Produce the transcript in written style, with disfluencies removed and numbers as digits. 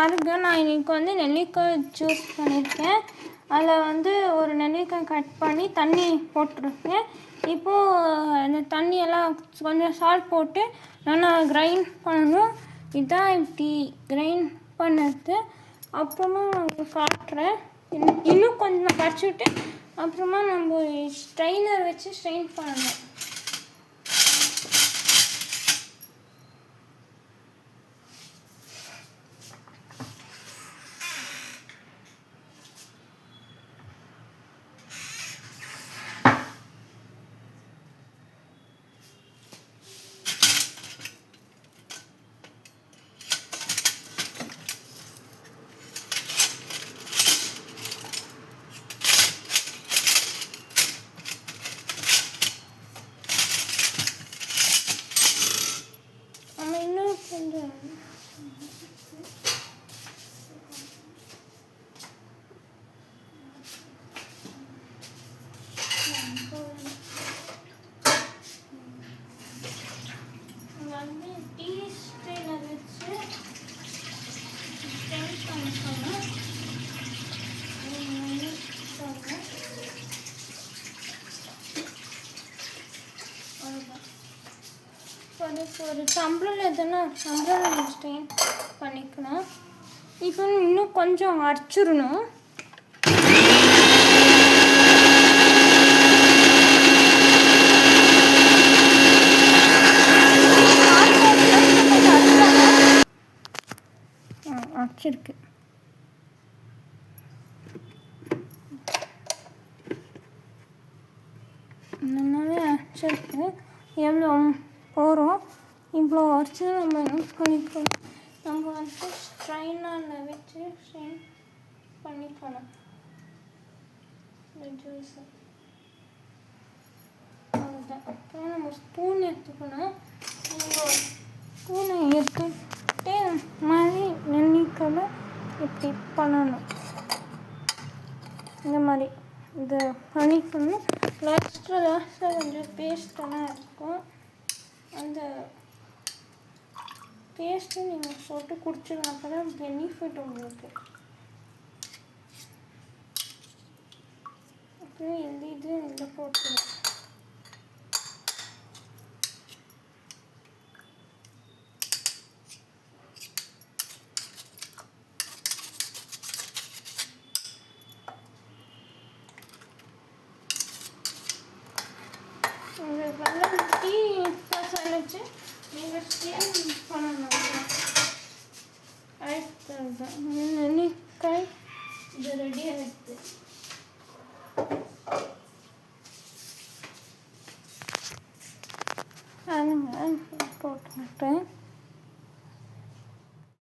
பாருங்கள், நான் இன்றைக்கி வந்து நெல்லிக்காய் ஜூஸ் பண்ணியிருக்கேன். அதில் வந்து ஒரு நெல்லிக்காய் கட் பண்ணி தண்ணி போட்டிருக்கேன். இப்போது இந்த தண்ணியெல்லாம் கொஞ்சம் சால்ட் போட்டு நல்லா கிரைண்ட் பண்ணணும். இதுதான் இப்படி கிரைண்ட் பண்ணது. அப்புறமா நான் காட்டுறேன். இன்னும் கொஞ்சம் கரைச்சிட்டு அப்புறமா நம்ம ஸ்ட்ரெயினர் வச்சு ஸ்ட்ரெயின் பண்ணணும். ஒரு டம்ளரில் எதுனா டம்ளரில் ஸ்ட்ரெயின் பண்ணிக்கணும். இப்போ இன்னும் கொஞ்சம் அரைச்சிடணும். அரைச்சிருக்கு. நல்லாவே அரைச்சிருக்கு. எவ்வளோ போகிறோம் இவ்வளோ அரைச்சி நம்ம யூஸ் பண்ணிக்கலாம். நம்ம வந்து ஸ்ட்ரைனரில் வச்சு ஸ்ட்ரெயின் பண்ணிக்கலாம் இந்த ஜூஸை. அவ்வளோதான். அப்புறம் நம்ம ஸ்பூன் எடுத்துக்கணும். ஸ்பூனை எடுத்துகிட்டே மாதிரி நெல்லிக்காய் இப்படி பண்ணணும். இந்த மாதிரி இதை பண்ணிக்கணும். லாஸ்ட்டாக கொஞ்சம் பேஸ்டெல்லாம் இருக்கும். அந்த பேஸ்ட்டு நீங்கள் போட்டு குடிச்சிடலாம். அப்போ தான் பெனிஃபிட் உங்களுக்கு. அப்புறம் இது இதில் போட்டுருவோம். வெள்ளம் டீ மசாலா வச்சு நீங்கள் ஸ்டீம் பண்ணணும். அடுத்ததுதான் நெல்லிக்காய் இது ரெடி ஆகிடுது. அதுங்க போட்டு